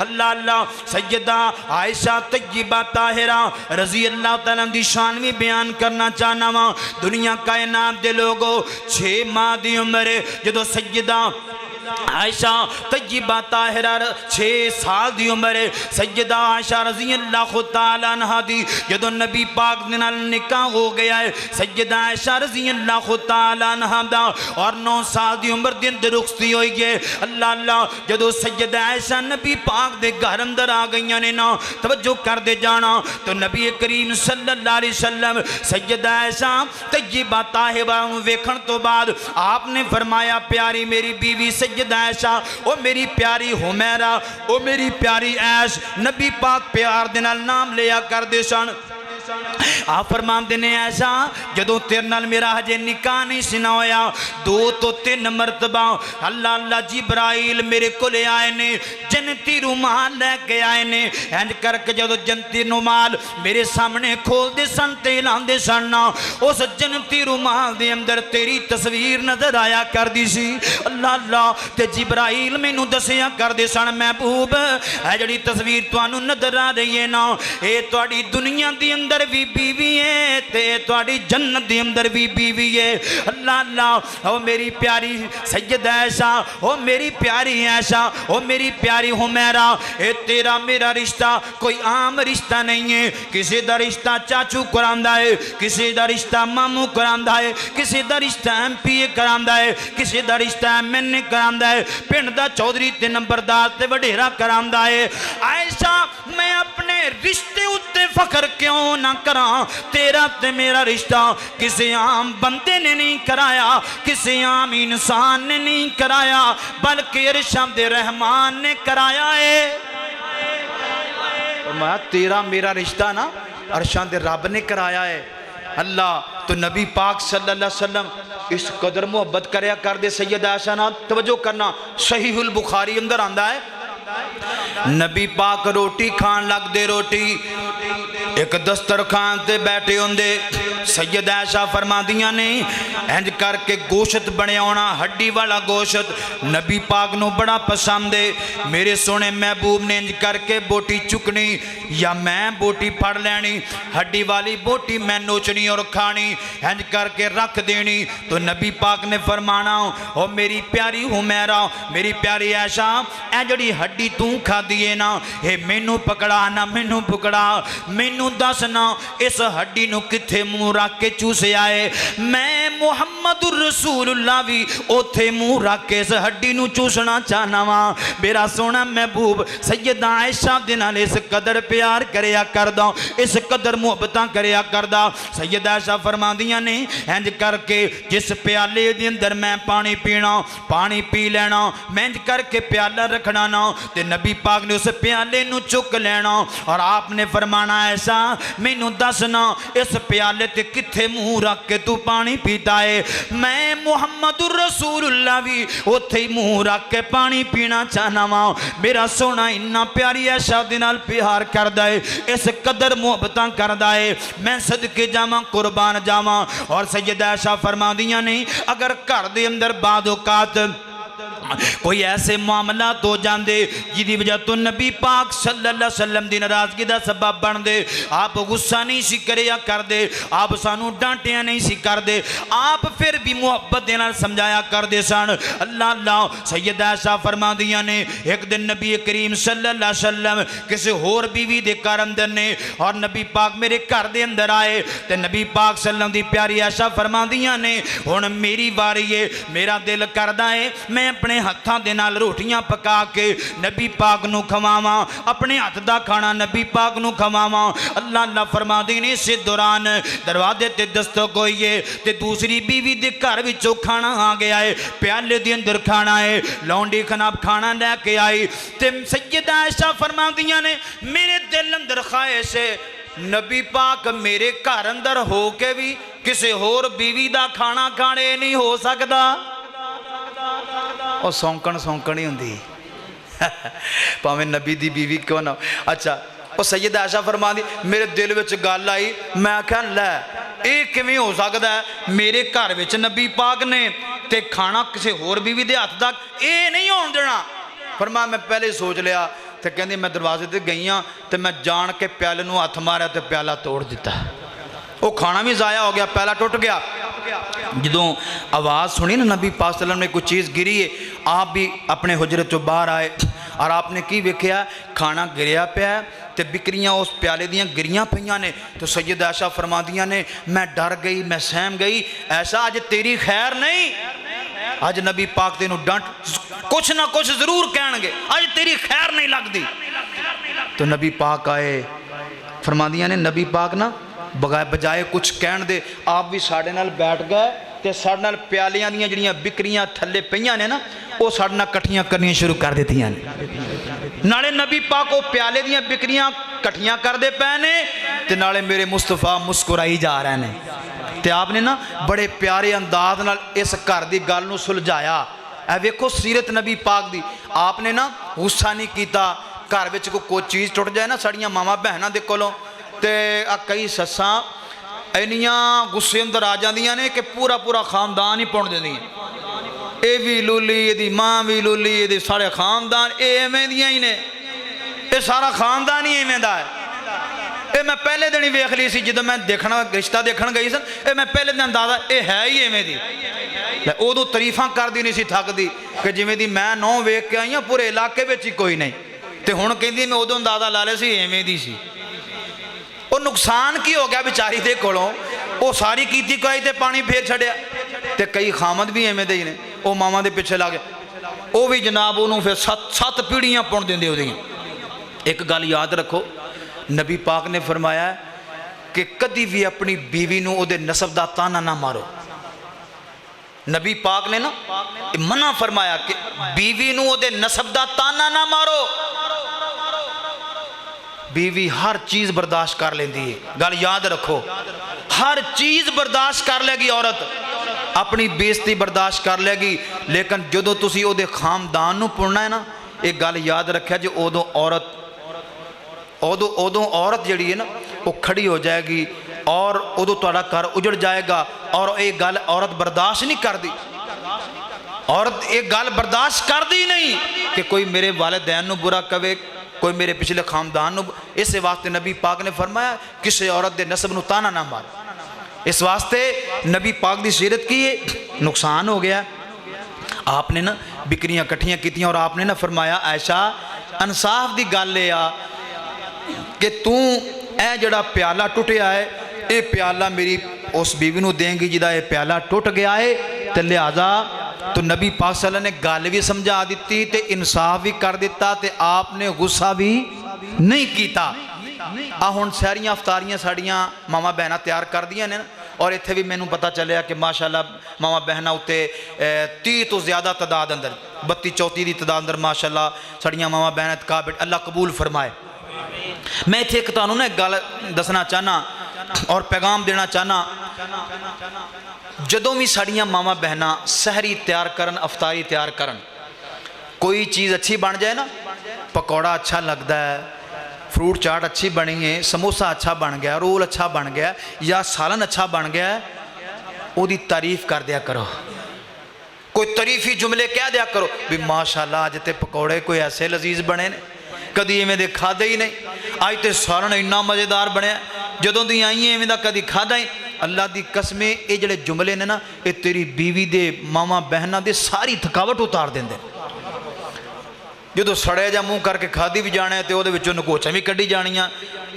اللہ اللہ سیدہ عائشہ طیبہ طاہرہ رضی اللہ تعالیٰ دی شان بھی بیان کرنا چاہنا وا دنیا کائنات دے لوگو 6 ماہ دی عمر جدو سیدہ عائشہ طیبہ طاہرہ 6 سال دی عمر سیدہ عائشہ رضی اللہ تعالیٰ عنہ دی جدو نبی پاک دے نال نکاح ہو گیا ہے سیدہ عائشہ رضی اللہ تعالیٰ عنہ دا اور 9 سال دی عمر دے اندر رخصتی ہوئی ہے اللہ اللہ جدو سیدہ عائشہ نبی پاک دے گھر اندر آ گئیاں نے نا توجہ کر دے جانا تو نبی کریم صلی اللہ علیہ وسلم سیدہ عائشہ طیبہ طاہرہ ویکھن تو بعد آپ نے فرمایا پیاری میری بیوی سیدہ عائشہ او میری پیاری حمیرہ او میری پیاری عائش نبی پاک پیار دے نال نام لیا کر دے سن آپ فرمان دینے ایسا جدو تیرے نال میرا ہجے نکاح نہیں سنا ہویا 2 تو 3 مرتبہ اللہ اللہ جبرائیل میرے کو لے آئے نے جنتی رومال لے کے آئے نے اینج کر کے جدو جنتی رومال میرے سامنے کھول دے سن تیلان دے سننا اس جنتی رومال دے اندر تیری تصویر نظر آیا کر دی سی اللہ اللہ تے جبرائیل میں نو دسیا کر دے سن محبوب ہے جڑی تصویر توانو نظر آ رہی ہے نا اے توڑی دنیا دی اندر بھی بیوی ہے تے توڑی جنت دی اندر بھی بیوی ہے اللہ اللہ او میری پیاری سیدہ عائشہ او میری پیاری عائشہ او میری پیاری حمیرہ اے تیرا میرا رشتہ کوئی عام رشتہ نہیں ہے کسی دا رشتہ چاچو کراندہ ہے کسی دا رشتہ مامو کراندہ ہے کسی دا رشتہ ایم پی اے کراندہ ہے کسی دا رشتہ ایم این اے کراندہ ہے پنڈ دا چودھری تے نمبردار تے وڈیرا کراندہ ہے عائشہ میں اپنے رشتے اتے فخر کیوں نہ کراں تیرا تے میرا رشتہ کسی عام بندے نے نہیں کرایا کسی عام انسان نے نہیں کرایا بلکہ ارشاد رحمان نے کرایا ہے فرمایا تیرا میرا رشتہ نا ارشاد رب نے کرایا ہے اللہ تو نبی پاک صلی اللہ علیہ وسلم اس قدر محبت کریا کر دے سیدہ عائشہ نا توجہ کرنا صحیح البخاری اندر آندہ ہے نبی پاک روٹی کھان لگ دے روٹی ایک دسترخوان تے بیٹھے ہوندے سیدہ عائشہ فرما دیاں نے انج کر کے گوشت بنے ہونا ہڈی والا گوشت نبی پاک نو بڑا پسند ہے میرے سونے محبوب نے انج کر کے بوٹی چکنی یا میں بوٹی پھڑ لینی ہڈی والی بوٹی میں نوچنی اور کھانی انج کر کے رکھ دینی تو نبی پاک نے فرمانا او میری پیاری حمیرہ میری پیاری عائشہ اے جڑی ہڈی تو کھا دیئے نا اے مینو پکڑا نہ مینو پکڑا مینو دسنا اس ہڈی نو کتھے منہ رکھ کے چوسے آئے میں محمد الرسول اللہ بھی اوتھے منہ رکھ کے اس ہڈی نو چوسنا چاہنا وا میرا سونا محبوب سیدہ عائشہ دے نال اس قدر پیار کریا کردا اس قدر محبتاں کریا کردا سیدہ عائشہ فرما دیاں نے انج کر کے جس پیالے دے اندر میں پانی پینا پانی پی لینا میں انج کر کے پیالہ رکھنا نا تے نبی پاک نے اس پیالے نو چک لینا اور آپ نے فرمانا ایسا میں نو دسنا اس پیالے تے کتھے منہ رکھ کے تو پانی پیتا ہے میں محمد الرسول اللہ بھی اتھے ہی منہ رکھ کے پانی پینا چاہنا وا میرا سونا انہا پیاری عائشہ دے نال پیار کردہ ہے اس قدر محبتاں کردہ ہے میں صدقے جاواں قربان جاواں اور سیدہ عائشہ فرما دیاں نہیں اگر گھر دے اندر بعد اوقات کوئی ایسے معاملات ہو جاندے جدی وجہ تو نبی پاک صلی اللہ علیہ وسلم دی ناراضگی دا سبب بن دے آپ غصہ نہیں سی کریا کر دے آپ سانو ڈانٹیا نہیں سی کر دے آپ پھر بھی محبت دینا سمجھایا کر دے سن اللہ اللہ سیدہ عائشہ فرما دیا نے ایک دن نبی کریم صلی اللہ علیہ وسلم کسی اور بیوی دے کار اندر نے اور نبی پاک میرے کار دے اندر آئے تے نبی پاک صلی اللہ علیہ وسلم دی پیاری عائشہ فرما دیا نے ہن میری واری ہے میرا دل کردہ ہے میں اپنے ہتھاں دے نال روٹیاں پکا کے نبی پاک نو کھواواں اپنے ہاتھ دا کھانا نبی پاک نو کھواواں اللہ اللہ فرما دینے سے دوران دروازے تے دستک ہوئی ہے تے دوسری بیوی دے گھر وچوں کھانا آ گیا ہے پیالے دے اندر کھانا ہے لونڈی خناب کھانا لے کے آئی تے سیدہ عائشہ فرما دیاں نے میرے دل اندر خواہش ہے نبی پاک میرے گھر اندر ہو کے بھی کسی اور بیوی دا کھانا کھانے نہیں ہو سکتا اور سونکن ہی ہوندی پاویں نبی دی بیوی کیوں نہ اچھا اور سیدہ عائشہ فرما دی میرے دل وچ گل آئی میں کہا لے اے کیویں ہو سکدا ہے میرے گھر وچ نبی پاک نے تے کھانا کسی اور بیوی دے ہاتھ تک اے نہیں ہون دینا فرمایا میں پہلے سوچ لیا تو کہندی میں دروازے تے گئی ہاں تو میں جان کے پیالے نو ہاتھ ماریا تو پیالہ توڑ دیتا. وہ کھانا بھی ضائع ہو گیا, پیالہ ٹوٹ گیا. جدوں آواز سنی نا نبی پاک صلی اللہ علیہ وسلم نے کوئی چیز گری ہے, آپ بھی اپنے حجرت چوں باہر آئے اور آپ نے کی ویکھیا کھانا گریا پیا ہے تے بکریاں اس پیالے دیاں گریاں پہیاں نے. تو سید عائشہ فرماندیاں نے میں ڈر گئی, میں سہم گئی, ایسا اج تیری خیر نہیں, اج نبی پاک تینوں ڈانٹ کچھ نہ کچھ ضرور کہن گے, اج تیری خیر نہیں لگ دی. تو نبی پاک آئے, فرماندیاں نے نبی پاک نا بجائے کچھ کہن دے آپ بھی ساڑھے نال بیٹھ گئے تے ساڑھے نال پیالیاں دیاں جڑیاں بکریاں تھلے پہیاں نے نا وہ ساڑھے نال کٹھیاں کرنی شروع کر دیتی ہیں. نالے نبی پاک وہ پیالے دیاں بکریاں کٹھیاں کر دے پہنے تے نالے میرے مصطفیٰ مسکرائی جا رہے ہیں. تے آپ نے نا بڑے پیارے انداز نال اس گھر دی گل نو سلجھایا. اے ویکھو سیرت نبی پاک دی, آپ نے نا غصہ نہیں کیتا. گھر وچ کوئی چیز ٹوٹ جائے نا ساڑیاں ماما بہناں دے کولوں تے کئی سساں اینیاں غصے اندر آ جاندیاں نے کہ پورا پورا خاندان ہی پون دیندیاں, اے بھی لولی, اے دی ماں بھی لولی, اے دی سارے خاندان اے ایویں دیاں ہی نے, اے سارا خاندان ہی ایویں دا ہے. اے میں پہلے دن ہی ویکھ لی سی جدوں میں دیکھنا رشتہ دیکھن گئی سن, اے میں پہلے دن اندازہ اے ہے ہی ایویں دی. اودوں تعریفاں کر دی نہیں سی تھک دی کہ جویں دی میں نو ویکھ کے آئی ہاں پورے علاقے وچ ہی کوئی نہیں, تے ہن کہندی میں اودوں اندازہ لا لے سی ایویں دی سی. وہ نقصان کی ہو گیا بیچاری دے کولوں, وہ ساری کیتی کوئی تے پانی پھیر چھڑیا. تے کئی خامد بھی ایویں دے نے, وہ ماما دے پیچھے لا گیا, وہ بھی جناب انہوں پھر سات پیڑیاں پون دیندے ہو دیاں. ایک گل یاد رکھو, نبی پاک نے فرمایا کہ کدی بھی اپنی بیوی نو او دے نسب دا تانا نہ مارو. نبی پاک نے نا منع فرمایا کہ بیوی نو او دے نسب دا تانا نہ مارو. بیوی ہر چیز برداشت کر لیندی ہے, گل یاد رکھو, ہر چیز برداشت کر لے گی عورت, اپنی بےزتی برداشت کر لے گی, لیکن جدو تسی او دے خاندان نو پڑھنا ہے نا ایک گل یاد رکھیا جی اودوں عورت جڑی ہے نا وہ کھڑی ہو جائے گی اور اودوں تہاڈا گھر اجڑ جائے گا. اور ایک گل عورت برداشت نہیں کر دی, عورت ایک گل برداشت کر دی نہیں کہ کوئی میرے والدین نو برا کہے, کوئی میرے پچھلے خاندان نو. اس واسطے نبی پاک نے فرمایا کسی عورت دے نسب نو تانا نہ مار. اس واسطے نبی پاک دی سیرت کی نقصان ہو گیا. آپ نے نا بکریاں کٹھیاں کیتیاں اور آپ نے نا فرمایا عائشہ انصاف دی گل لے آ کہ تو اے جڑا پیالہ ٹوٹیا ہے اے پیالہ میری اس بیوی نو دیں گی جدا اے پیالہ ٹوٹ گیا ہے, تے لہذا تو نبی پاک صلی اللہ علیہ وسلم نے گل بھی سمجھا دیتی تے انصاف بھی کر دیتا تے آپ نے غصہ بھی نہیں کیتا. ہن ساریاں افطاریاں ساڑیاں ماما بہناں تیار کر دیاں نے, اور ایتھے بھی مینوں پتہ چلیا کہ ماشاءاللہ ماما بہناں اُتے 30 تو زیادہ تعداد اندر 32-34 دی تعداد اندر ماشاءاللہ ساڑیاں ماما بہناں اتقابٹ اللہ قبول فرمائے. میں ایتھے ایک تانوں نا ایک گل دسنا چاہنا اور پیغام دینا چاہنا, جدوں بھی ساڑیاں ماما بہناں سحری تیار کرن, افطاری تیار کرن, کوئی چیز اچھی بن جائے نا, پکوڑا اچھا لگتا ہے, فروٹ چاٹ اچھی بنی ہے, سموسہ اچھا بن گیا, رول اچھا بن گیا یا سالن اچھا بن گیا, او دی تعریف کر دیا کرو, کوئی تعریفی جملے کہہ دیا کرو بھی ماشاءاللہ آج تے پکوڑے کوئی ایسے لذیذ بنے نے کدی ایویں دے کھادا ہی نہیں, آج تے سالن اتنا مزیدار بنیا جدوں دی آئی ایویں دا کدی کھادا ہی. اللہ دی قسمیں اے جڑے جملے نے نا اے تیری بیوی دے ماما بہناں دے ساری تھکاوٹ اتار دیں دے. جدو سڑے جا منہ کر کے کھادی بھی جانے تے او دے وچوں نکوچاں بھی کڈی جانیاں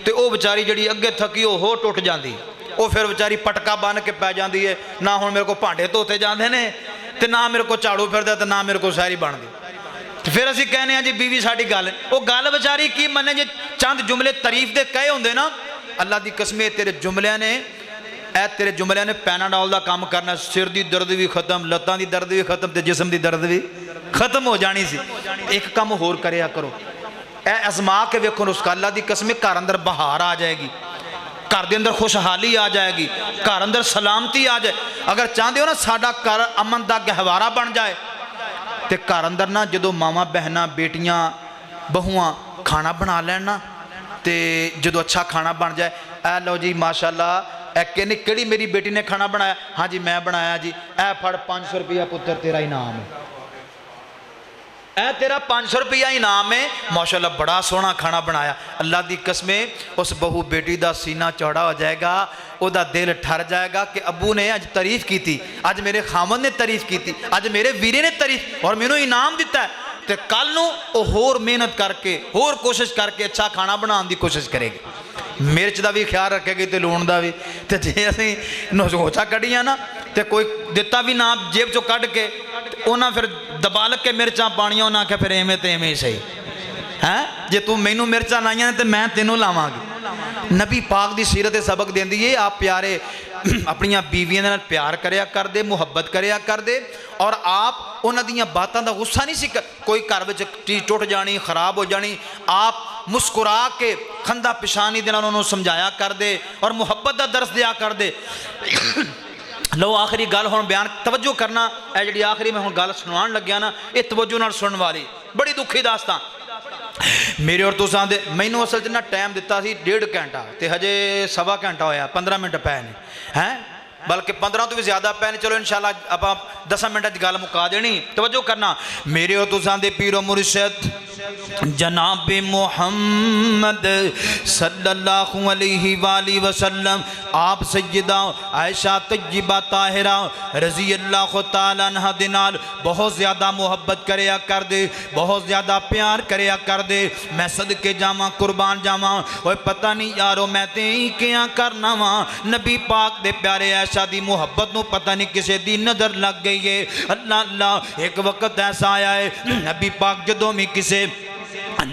تے او بیچاری جڑی اگے تھکی او ہو ٹوٹ جاندی, او پھر بیچاری پٹکا بن کے پی جاندی ہے, نہ ہن میرے کو بھانڈے دھوتے جاندے نے تے نہ میرے کو جھاڑو پھردا تے نہ میرے کو ساری بن دی. پھر اسی کہنے ہیں جی بیوی ساڈی گل, او گل بیچاری کی منے جے چند جملے تعریف دے کہے ہوندے نا, اللہ دی قسم تیرے جملیاں نے پیناڈول دا کام کرنا, سر دی درد بھی ختم, لتاں دی درد بھی ختم تے جسم دی درد بھی ختم ہو جانی سی. ایک کام ہور کریا کرو, اے ازما کے ویکھو نسخہ, اللہ دی قسم گھر اندر بہار آ جائے گی, گھر دے اندر خوشحالی آ جائے گی, گھر اندر سلامتی آ جائے. اگر چاہتے ہو نا ساڈا گھر امن دا گہوارہ بن جائے تے گھر اندر نا جدو ماما بہناں بیٹیاں بہواں کھانا بنا لینا تے جدو اچھا کھانا بن جائے, اے لو جی ماشاءاللہ اے کہنے کیڑی میری بیٹی نے کھانا بنایا, ہاں جی میں بنایا جی, اے پھڑ 500 روپیہ پتر تیرا انعام ہے. اے تیرا 500 روپیہ انعام ہے، ماشاءاللہ بڑا سونا کھانا بنایا۔ اللہ دی قسم اس بہو بیٹی دا سینہ چوڑا ہو جائے گا، او دا دل ٹھر جائے گا کہ ابو نے اج تعریف کی تھی، اج میرے خامن نے تعریف کی تھی، اج میرے ویرے نے تعریف اور مینوں انعام دیتا ہے، تے کل نو او ہور محنت کر کے ہور کوشش کر کے اچھا کھانا بنان دی کوشش کرے گی، مرچ دا بھی خیال رکھے گی تے لون دا بھی۔ تے جے اسی نوچا کڈیاں نا تے کوئی دتا بھی نہ جیب چو کڈ کے انہاں پھر دبال کے مرچاں پانیاں انہاں کہ پھر ایویں تے ایویں صحیح ہے، جے تو مینوں مرچاں لائیاں تے میں تینوں لاواں گی۔ نبی پاک دی سیرت سبق دیندی ہے، آپ پیارے اپنی بیویاں دے نال پیار کریا کر دے، محبت کریا کر دے، اور آپ انہاں دیاں باتاں دا غصہ نہیں سی کوئی گھر وچ چیز ٹوٹ جانی خراب ہو جانی، آپ مسکرا کے کھندا پشانی دے نال انہوں سمجھایا کر دے اور محبت دا درس دیا کر دے۔ لو آخری گل ہون بیان توجہ کرنا، اے جڑی آخری میں ہون گل سنوان لگیا نا، اے توجہ نال سنن والی بڑی دکھی داستان۔ میرے اور تساں دے مینوں اصل جنا ٹائم دیتا سی 1.5 گھنٹہ تے ہجے 1.25 گھنٹہ ہویا، 15 منٹ پے نے ہیں، بلکہ 15 تو بھی زیادہ پے نے۔ چلو انشاءاللہ آپ 10 منٹ دی گل مکا دینی۔ توجہ کرنا، میرے اور تساں دے پیر و مرشد جناب محمد صلی اللہ علیہ وآلہ وسلم، آپ سیدہ عائشہ طیبہ طاہرہ رضی اللہ تعالیٰ عنہ دے نال بہت زیادہ محبت کریا کر دے، بہت زیادہ پیار کریا کر دے۔ میں صدقے جاواں قربان جاواں، اوے پتہ نہیں یارو میں تے کیا کرنا وا، نبی پاک دے پیارے عائشہ دی محبت نو پتہ نہیں کسے دی نظر لگ گئی ہے۔ اللہ اللہ، ایک وقت ایسا آیا ہے نبی پاک جدوں میں کسے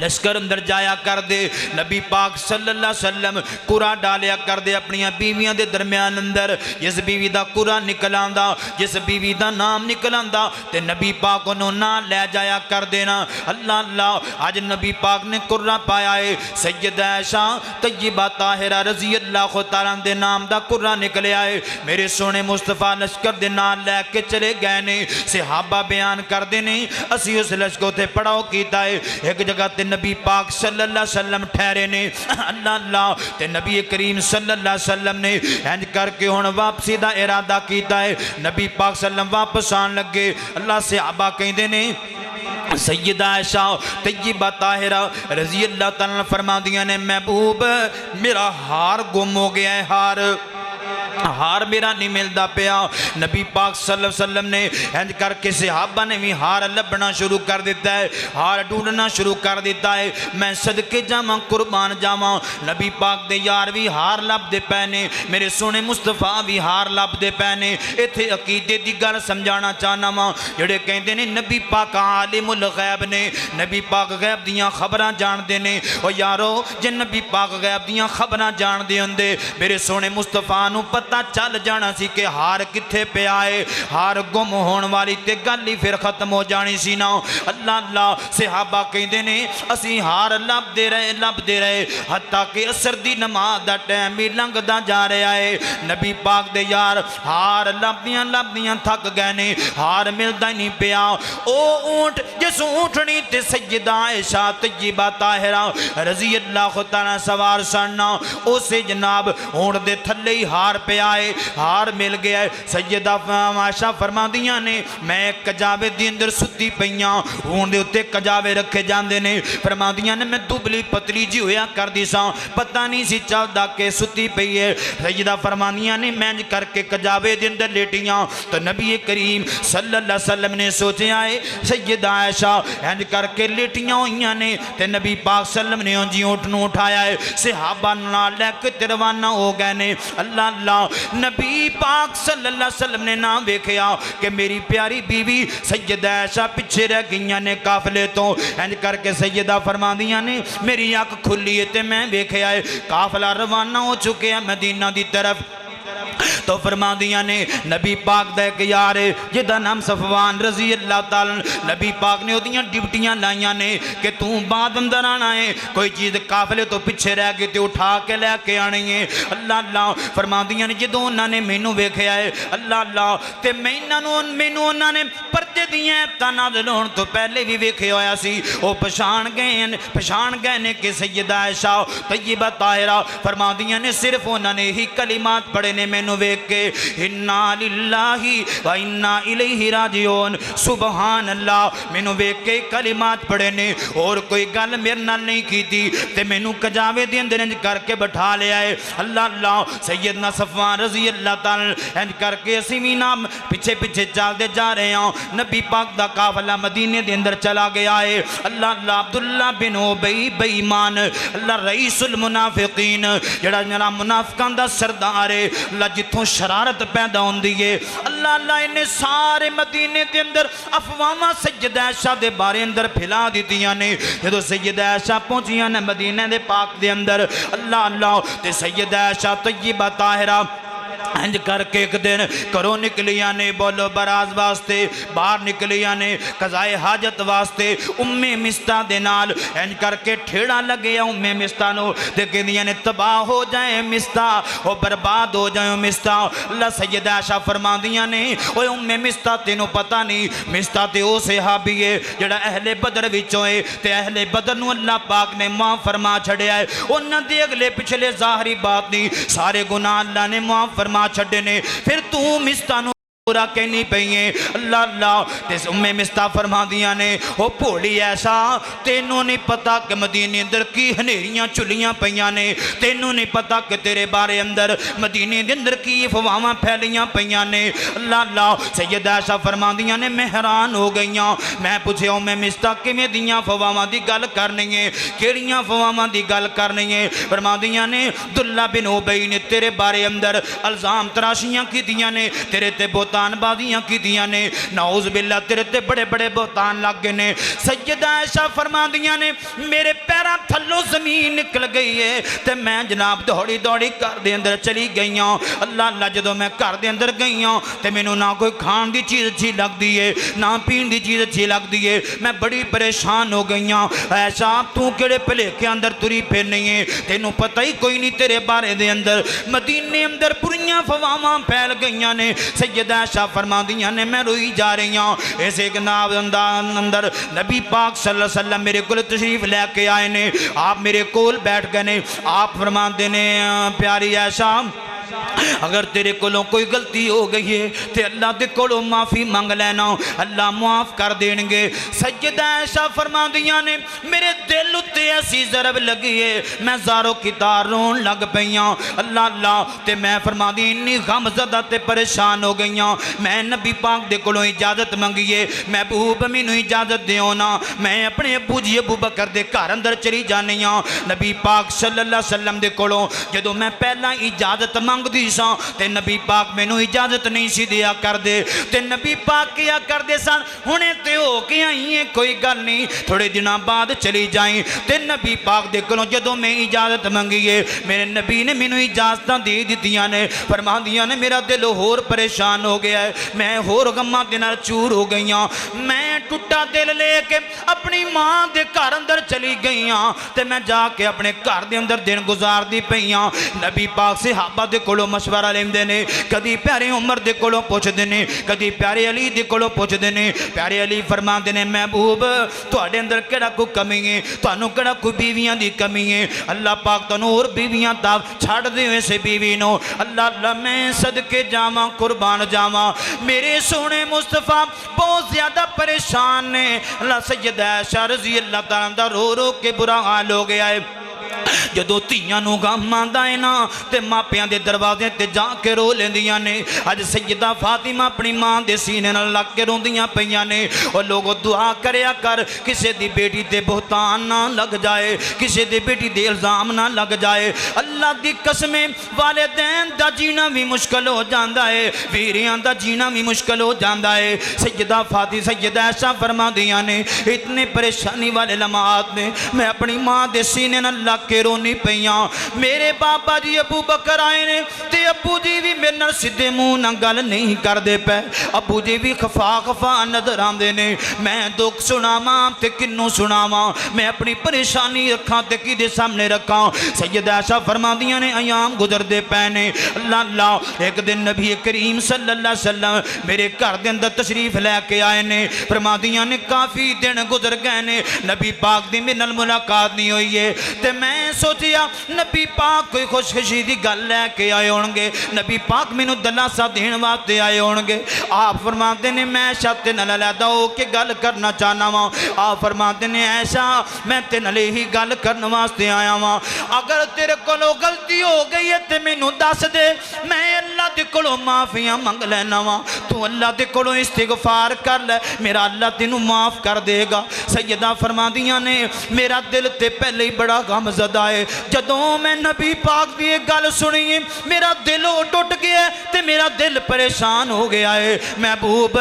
لشکر اندر جایا کر دے، نبی پاک صلی اللہ علیہ وسلم قرآن ڈالیا کر دے اپنی بیویاں دے درمیان اندر، جس بیوی دا قرآن نکل آندا، جس بیوی دا نام نکل آندا تے نبی پاک انہوں نام لے جایا کر دینا۔ اللہ اللہ، آج نبی پاک نے قرآن پایا ہے، سیدہ عائشہ طیبہ طاہرہ رضی اللہ تعالیٰ دے نام دا قرآن نکلے آئے، میرے سونے مصطفیٰ لشکر دے نام لے کے چلے گئے نے۔ صحابہ بیان کر دینے اسی اس لشکر تے پڑھاؤ کیتا ہے، ایک جگہ تے نبی پاک صلی اللہ علیہ وسلم ٹھہرے نے۔ اللہ اللہ، تے نبی کریم صلی اللہ علیہ وسلم نے ہنج کر کے ہون واپسی دا ارادہ کیتا ہے، نبی پاک صلی اللہ علیہ وسلم واپس آن لگے۔ اللہ صحابہ کہیں دے نے سیدہ عائشہ طیبہ طاہرہ رضی اللہ تعالیٰ فرما دیا نے، محبوب میرا ہار گم ہو گیا ہے، ہار میرا نہیں ملدا پیا۔ نبی پاک صلی اللہ علیہ وسلم نے ہنج کر کے صحابہ نے بھی ہار لبنا شروع کر دیتا ہے، ہار ڈھونڈنا شروع کر دیتا ہے۔ میں صدقے جاواں قربان جاواں، نبی پاک دے یار بھی ہار لب دے پینے، میرے سونے مصطفیٰ بھی ہار لب دے پینے۔ ایتھے عقیدے دی گل سمجھانا چاہنا وا، جڑے کہندے نے نبی پاک عالم الغیب نے، نبی پاک غیب دیاں خبراں جان دے نے۔ او یارو جے نبی پاک غیب دیاں خبراں جان دے ہوندے، میرے سونے مصطفیٰ نو پتہ چل جانا سی کہ ہار کتھے پہ آئے، ہار گم ہون والی تے گل ہی پھر ختم ہو جانی سی نا۔ اللہ اللہ، صحابہ کہندے نے اسی ہار لب دے رہے حتیٰ کہ عصر دی نماز دا ٹائم بھی لنگدا جا رہا ہے۔ نبی پاک دے یار ہار لبدیاں تھک گئے نے، ہار ملدا ہی نہیں پیا۔ او اونٹ جس اونٹنی تے سیدہ عائشہ طیبہ طاہرہ رضی اللہ تعالیٰ سوار سننا، اسے جناب اونٹ دے تھلے ہی ہار پہ آئے، ہار مل گیا ہے۔ سیدہ عائشہ فرما دیاں نے میں ایک کجاوے دی اندر ستی پئیاں، اون دے اتے کجاوے رکھے جاندے نے، فرما دیاں نے میں دبلی پتلی جی ہویا کر دی ساں، پتہ نہیں سی چلدا کہ ستی پئی ہے۔ سیدہ فرما دیاں نے میں کر کے کجاوے دی اندر لیٹیاں تو نبی کریم صلی اللہ علیہ وسلم نے سوچے آئے سیدہ عائشہ ہنج کر کے لیٹیاں ہوئیاں نے، تے نبی پاک صلی اللہ علیہ وسلم نے انجی اٹھنوں اٹھایا ہے، صحابہ نال لے کے روانہ ہو گئے نے۔ اللہ اللہ، نبی پاک صلی اللہ علیہ وسلم نے نام ویکھیا کہ میری پیاری بیوی سیدہ عائشہ پیچھے رہ گئیاں نے قافلے تو، ہنج کر کے سیدہ فرما دیاں نے میری آنکھ کھلی ہے تے میں ویکھیا ہے قافلہ روانہ ہو چکے ہیں مدینہ دی طرف۔ تو فرما دیا نے نبی پاک دے کہ یار جدہ نام صفوان رضی اللہ تعالیٰ، نبی پاک نے ہوتیاں ڈیوٹیاں لائیاں نے کہ تُوں بعد اندر آنا ہے، کوئی چیز قافلے تو پچھے رہ گئے تے اٹھا کے لے کے آنے ہیں۔ اللہ اللہ، فرما دیا نے جدوں انہوں نے مینوں ویکھیا ہے، اللہ اللہ تے مینوں انہوں نے پردے دیئے تنازل ہون تو پہلے بھی ویکھے ہویا سی، وہ پشان گئے نے کہ سیدہ عائشہ طیبہ طاہرہ فرما دیا نے صرف انہوں نے ہی کلمات پڑھے نے مینوں مینوں ویکھ کے انا للہ و انا الیہ راجعون سبحان اللہ مینوں ویکھ کے کلمات پڑھے نے اور کوئی گل میرے نال نہیں کیتی تے مینوں کجاوے دے اندر انج کر کے بٹھا لیا ہے اللہ اللہ سیدنا صفوان رضی اللہ تعالی انج کر کے اسی بھی نام پیچھے پیچھے چلتے جا رہے ہیں نبی پاک دا قافلہ مدینے دے اندر چلا گیا ہے اللہ اللہ عبداللہ بن ابی بے ایمان اللہ رئیس المنافقین جڑا جڑا منافقان دا سردار ہے اللہ جتھوں شرارت پیدا ہوندی ہے اللہ اللہ انہیں سارے مدینے دے اندر افواہاں سیدہ عائشہ دے بارے اندر پھیلا دیتیاں نے جدوں سیدہ عائشہ پہنچیاں نے مدینے دے پاک دے اندر اللہ اللہ تے سیدہ عائشہ طیبہ طاہرہ انج کر کے ایک دن کرو نکلیاں نے بولو براز واسطے باہر نکلیاں نے قضائے حاجت واسطے مستہ دے نال انج کر کے ٹھیڑا لگیا مستہ نو دیکھیں دیاں نے تباہ ہو جائیں مستہ وہ برباد ہو جائیں مستہ اللہ سیدہ عائشہ فرما دیاں نے اوے مستہ تینوں پتہ نہیں مستہ تے او صحابی ہے جڑا اہل بدر وچوں ہے تے اہل بدر نو اللہ پاک نے معاف فرما چھڑیا ہے انہاں دے اگلے پچھلے ظاہری بات نہیں سارے گناہ اللہ نے معاف فرما چھڑے نے پھر تو مستانو پورا کہنی پہیے اللہ اللہ تیس مستہ فرما دیا نے وہ پوڑی ایسا تینوں نہیں پتا کہ مدینے اندر کی ہنیریاں چلیاں پہیاں نے تینوں نہیں پتا کہ تیرے بارے اندر مدینے اندر کی فواہاں پھیلیاں پہیاں نے اللہ اللہ سیدہ عائشہ فرما دیا نے میں حیران ہو گئیاں میں پوچھے مستہ کہ میں دیاں فواہاں دی گل کرنی ہے کیڑیاں فواہاں دی گل کرنی ہے فرما دیا نے عبداللہ بن ابی نے تیرے بارے اندر الزام تراشیاں کی دیا نے تیرے تے بہتان بازیاں کی دیاں نے نعوذ باللہ تیرے تے بڑے بڑے بہتان لگ گئے نے سیدہ عائشہ فرما دیاں نے میرے پیرا تھلو زمین نکل گئی ہے تے میں جناب دوڑی دوڑی کر دے اندر چلی گئیاں اللہ اللہ جدو میں کر دے اندر گئیاں تے میں نہ کوئی کھان دی چیز اچھی لگ دیئے نہ پین دی چیز اچھی لگ دیئے میں بڑی پریشان ہو گئیاں عائشہ تو کڑے پلے کے اندر تری پھر نہیں ہے تینوں پتہ ہی کوئی نہیں تیرے بارے دے اندر مدینے اندر پوریاں فواہاں پھیل گئیاں نے سیدہ عائشہ فرما دیاں نے میں روئی جا رہی ہوں ایسے ایک ناب اندر نبی پاک صلی اللہ علیہ وسلم میرے کول تشریف لے کے آئے نے آپ میرے کول بیٹھ گئے نے آپ فرما دینے پیاری عائشہ اگر تیرے کولوں کوئی غلطی ہو گئی ہے تے اللہ دے کولوں معافی مانگ لینا اللہ معاف کر دیں گے سیدہ عائشہ فرما دیاں نے میرے دل اتے ایسی ضرب لگی ہے میں زاروں کی تار رون لگ پئیاں اللہ اللہ تے میں فرما دی انی غم زدہ تے پریشان ہو گئیاں میں نبی پاک دے کولوں اجازت منگیے میں محبوب مینوں اجازت دیو نا میں اپنے ابو جی ابو بکر دے گھر اندر چلی جانی ہاں نبی پاک صلی اللہ علیہ وسلم دے کولوں جدوں میں پہلا اجازت منگ دی ساں تے نبی پاک میں نو اجازت نہیں سی دیا کر دے تے نبی پاک کیا کر دے سان ہونے تے ہو کے آئیے کوئی گل نہیں تھوڑے دنوں بعد چلی جائیں تے نبی پاک دے کلوں جدوں میں اجازت منگیے میرے نبی نے میں نو اجازتاں دے دیتیاں نے فرما دیاں نے میرا دل ہور پریشان ہو گیا ہے میں ہور غماں دے نال چور ہو گئیاں میں ٹوٹا دل لے کے اپنی ماں دے گھر اندر چلی گئیاں تے میں جا کے اپنے گھر دے اندر دن گزار دی پئیاں نبی پاک صحابہ دے کولوں مشورہ لین دینے کدی پیارے عمر دے کولوں پوچھ دینے کدی پیارے علی دے کولوں پوچھ دینے پیارے علی فرما دینے محبوب تواڈے اندر کیڑا کوئی کمی ہے تانوں کیڑا کوئی بیویاں دی کمی ہے اللہ پاک تانوں اور بیویاں تا چھڑ دے ویسے بیوی نو اللہ اللہ میں صدقے جاواں قربان جاواں میرے سونے مصطفیٰ بہت زیادہ پریشان نے اللہ سیدہ عائشہ رضی اللہ تعالیٰ عنہ رو رو کے برا حال ہو گیا ہے جدو تیاں نو غم آندا ہے نا تے ماپیاں دے دروازے تے جا کے رو لیندیاں نے اج سیدہ فاطمہ اپنی ماں دے سینے نال لگ کے روندیاں پیاں نے او لوگو دعا کریا کر کسے دی بیٹی تے بہتان نہ لگ جائے کسے دی بیٹی دے الزام نہ لگ جائے اللہ دی قسمیں والدین دا جینا بھی مشکل ہو جاندا ہے ویریاں دا جینا بھی مشکل ہو جاندا ہے سیدہ فاطمہ سیدہ عائشہ فرما دیاں نے اتنے پریشانی والے لمحات میں میں اپنی ماں دے سینے نال لگ کے رونی پئیاں میرے بابا جی ابو بکر آئے نے تے ابو جی بھی میرے نال سیدھے منہ نال گل نہیں کر دے پے ابو جی بھی خفا خفا نظر آندے نے میں دکھ سناواں تے کنوں سناواں میں اپنی پریشانی رکھاں تے کدے سامنے رکھاں سیدہ عائشہ فرماندیاں نے ایام گزر دے پے نے اللہ اللہ ایک دن نبی کریم صلی اللہ علیہ وسلم میرے گھر دے اندر تشریف لے کے آئے نے فرماندیاں نے کافی دن گزر گئے نے نبی پاک دی میرے نال ملاقات نہیں ہوئی ہے تے میں سوچیا نبی پاک کوئی خوشخوشی دی گل لے کے آئے ہونگے، نبی پاک مینوں دلاسا دین واسطے آئے ہونگے۔ آپ فرماتے نے میں عائشہ تے نال علیحدہ ہو کے گل کرنا چاہنا وا۔ آپ فرماتے نے عائشہ میں تے نال ہی گل کرن واسطے آیا وا، اگر تیرے کولوں غلطی ہو گئی ہے تے مینوں دس دے، میں اللہ دے کولوں معافیاں منگ لینا وا، تو اللہ دے کولوں استغفار کر لے، میرا اللہ تینوں معاف کر دے گا۔ سیدہ فرماندیاں نے میرا دل تے پہلے ہی بڑا غم زدہ ہے، جدوں میں نبی پاک دی گل سنی میرا دل ٹوٹ گیا تے میرا دل پریشان ہو گیا ہے۔ محبوب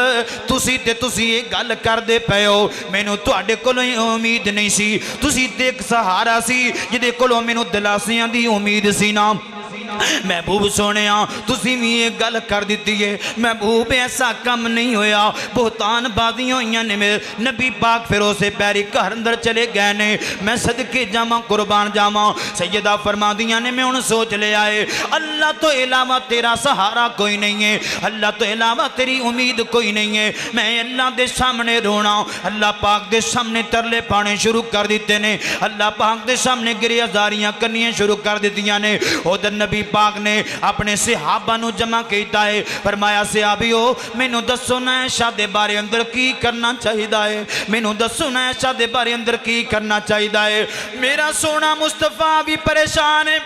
تسی یہ گل کر دے پئے ہو، مینوں تواڈے کولوں امید نہیں سی، تسی تے ایک سہارا سی جدے کولوں مینوں دلاسیاں دی امید سی نا۔ محبوب سونے تسی بھی یہ گل کر دیتی ہے، محبوب ایسا کم نہیں ہویا، بہتان بازیاں ہوئیاں نے میرے نبی پاک پھر اسے پیری گھر اندر چلے گئے نے، میں صدقے جاواں قربان جاواں۔ سیدہ فرما دیاں نے میں ان سوچ لے آئے اللہ تو علاوہ تیرا سہارا کوئی نہیں ہے، اللہ تو علاوہ تیری امید کوئی نہیں ہے، میں اللہ دے سامنے رونا، اللہ پاک دے سامنے ترلے پانے شروع کر دیتے نے، اللہ پاک دے سامنے گریہ زاریاں کرنیاں شروع کر دیتیاں نے۔ ادھر نبی پاک نے اپنے صحابہ نو جمع کیتا ہے، فرمایا صحابیو مینوں دسو نا عائشہ دے بارے اندر کی کرنا چاہیدا ہے، مینوں دسو نا عائشہ دے بارے اندر کی کرنا چاہیدا ہے۔ میرا سونا مصطفیٰ بھی پریشان ہے،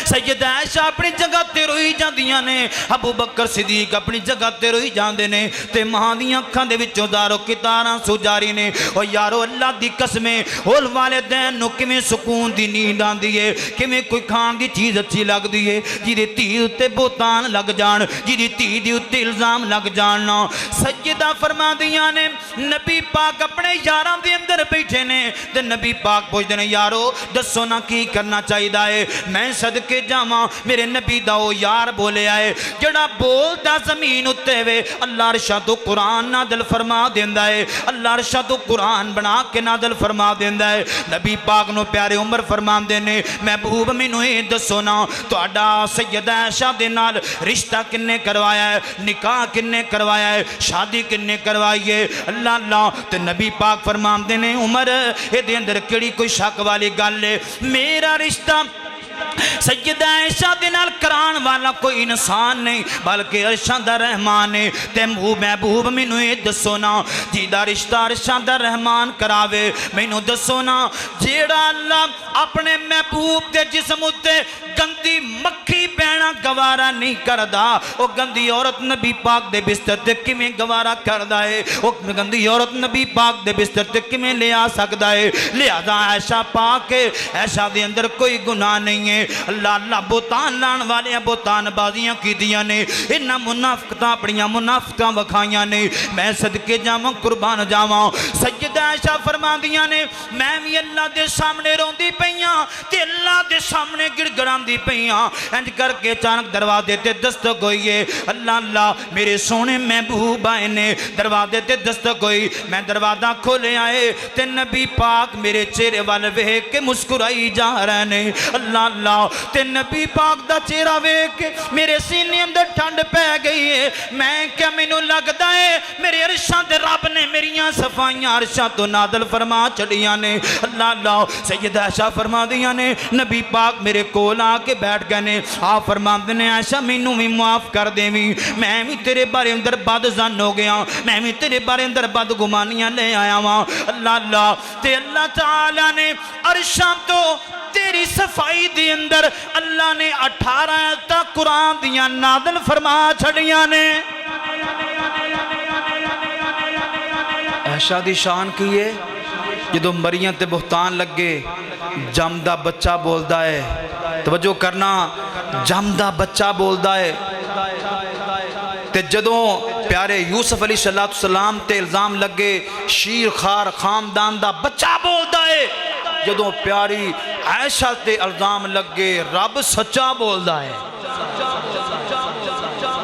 سیدہ عائشہ اپنی جگہ تے روئی جاندیاں نے، ابو بکر صدیق اپنی جگہ تے روئی جاندے نے، تے ماں دیاں اکھاں دے وچوں دارو کتاراں سجاری نے۔ او یارو اللہ دی قسمیں ہول والدین نو کیویں سکون دی نیند آندی ہے، کیویں کوئی کھان دی چیز اچھی لگ دی ہے، جیدے تھی اتے بہتان لگ جان، جیدی تھی دی اتے الزام لگ جاننا۔ سیدہ فرما دیاں نے نبی پاک اپنے یاراں دے اندر بیٹھے نے، تے نبی پاک پوچھدے نے یارو دسو نا کی کرنا چاہیدا ہے، میں صدقے جاواں میرے نبی دا او یار بولے آئے جڑا بولدا زمین اتے وے اللہ عرشاں تو قرآن نازل فرما دیندا ہے، اللہ عرشاں تو قرآن بنا کے نازل فرما دیندا ہے۔ نبی پاک نو پیارے عمر فرماندے نے محبوب مینوں اے دسو نا تہاڈا سیدہ عائشہ دے نال رشتہ کنے کروایا ہے، نکاح کنے کروایا ہے، شادی کنے کروائی ہے؟ اللہ اللہ تے نبی پاک فرماندے نے عمر اے دے اندر کیڑی کوئی شک والی گل ہے، میرا رشتہ سیدہ عائشہ دے نال کران والا کوئی انسان نہیں بلکہ عرشاں دا رحمان ہے، تے محبوب مینوں اے دسو نا جیدا رشتہ عرشاں دا رحمان کراوے، مینوں دسو نا جیڑا اللہ اپنے محبوب دے جسم اتے گندی مکھی پینا گوارا نہیں کردا، او گندی عورت نبی پاک دے بستر تے کیویں گوارا کردا ہے، او گندی عورت نبی پاک دے بستر تے کیویں لے آ سکدا ہے؟ لہذا عائشہ پاک ہے، عائشہ دے اندر کوئی گناہ نہیں ہے۔ اللہ اللہ بہتان لان والے بہتان بازیاں کی دیاں نے، انہاں منافقتاں اپنیاں منافقتاں وکھائیاں نے، میں صدقے جاواں قربان جاواں۔ سیدہ عائشہ فرما دیاں نے میں بھی اللہ دے سامنے روندی پیاں تے اللہ دے سامنے گڑ گڑاندی پیاں، انج کر کے اچانک دروازے تے دستک ہوئی ہے، اللہ اللہ میرے سونے محبوب آئے نے، دروازے تے دستک ہوئی، میں دروازہ کھولے آئے تے نبی پاک میرے چہرے والے ویکھ کے مسکرائی جا رہے نے، اللہ اللہ تے نبی پاک دا چہرہ ویکھ کے میرے سینے اندر ٹھنڈ پہ گئی ہے، میں کیا مینوں لگدا ہے میرے عرشاں دے رب نے میریاں صفائیاں عرشاں تو نازل فرما چڑیاں نے۔ اللہ اللہ سیدہ عائشہ فرما دیاں نے نبی پاک میرے کول آ کے بیٹھ گئے نے، آپ فرماندے نے عائشہ مینوں بھی معاف کر دیویں، میں بھی تیرے بارے اندر بد زن ہو گیا، میں بھی تیرے بارے اندر بد گمانیاں لے آیا ہاں۔ اللہ اللہ تے اللہ تعالی نے عرشاں تو تیری صفائی دے اندر اللہ نے 18 آیتاں قرآن دیاں نازل فرما چھڑیاں نے۔ عائشہ دی شان کی ہے جدو مریاں تے بہتان لگے جمدہ بچہ بولدا ہے، توجہ کرنا جمدہ بچہ بولدا ہے، تے جدوں پیارے یوسف علیہ السلام تے الزام لگے شیر خار خاندان دا بچہ بولدا ہے، جدوں پیاری عائشہ تے الزام لگے رب سچا بولدا ہے۔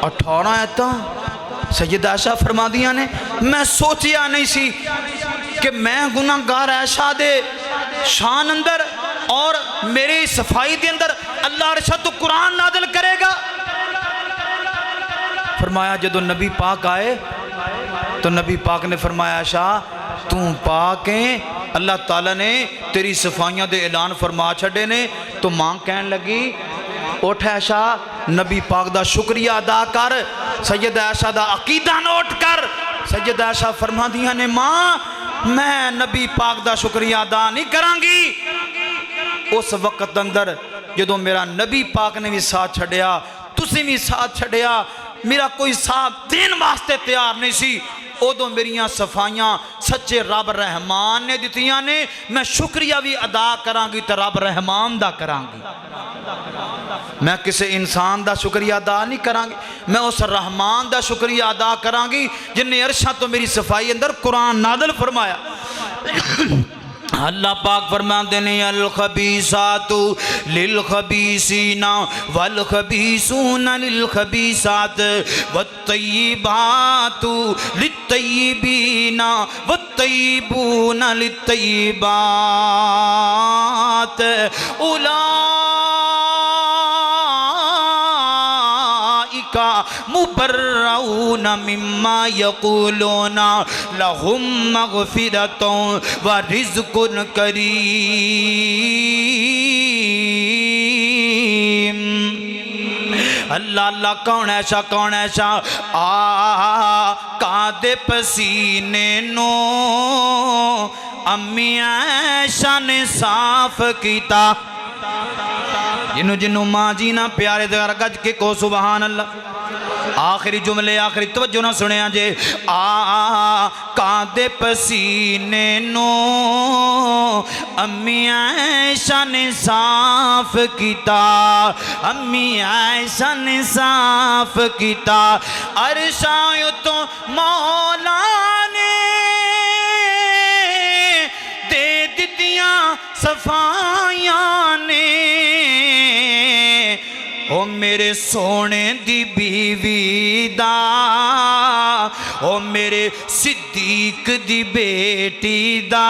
18 آیتاں سیدہ عائشہ فرما دیاں نے میں سوچیا نہیں سی کہ میں گناہگار عائشہ دے شان اندر اور میری صفائی دے اندر اللہ عرشہ تو قرآن نازل کرے گا۔ فرمایا جدو نبی پاک آئے تو نبی پاک نے فرمایا عائشہ تم پاک ہیں اللہ تعالیٰ نے تیری صفائیاں دے اعلان فرما چھڑے نے تو ماں کہن لگی اٹھ عائشہ نبی پاک دا شکریہ ادا کر سیدہ عائشہ دا عقیدہ نوٹ کر سیدہ عائشہ فرما دیا نے ماں میں نبی پاک دا شکریہ ادا نہیں کرانگی اس وقت اندر جدو میرا نبی پاک نے بھی ساتھ چھڑیا تسی بھی ساتھ چھڑیا میرا کوئی ساتھ دین واسطے تیار نہیں سی ادو میریاں صفائیاں سچے رب رحمان نے دیتیاں نے میں شکریہ بھی ادا کرانگی تو رب رحمان دا کرانگی میں کسی انسان دا شکریہ ادا نہیں کرانگی میں اس رحمان دا شکریہ ادا کرانگی جن نے عرشہ تو میری صفائی اندر قرآن نازل فرمایا اللہ پاک فرماتے ہیں الخبیثات للخبیثین والخبیثون للخبیثات والطیبات للطیبین والطیبون للطیبات مبرعون مما یقولون لهم مغفرۃ ورزق کریم اللہ اللہ کون ایسا آقا دے پسینے نو امی عائشہ نے صاف کیتا جنو ماں جینا پیارے در گج کے کو سبحان اللہ آخری جملے آخری توجہ نہ سنیا جے آقا دے پسینے نو امی عائشہ نے صاف کیتا امی عائشہ نے صاف کیتا عرشاں تو مولا نے دے دتیاں صفائیاں نے او میرے سونے دی بیوی دا او میرے صدیق دی بیٹی دا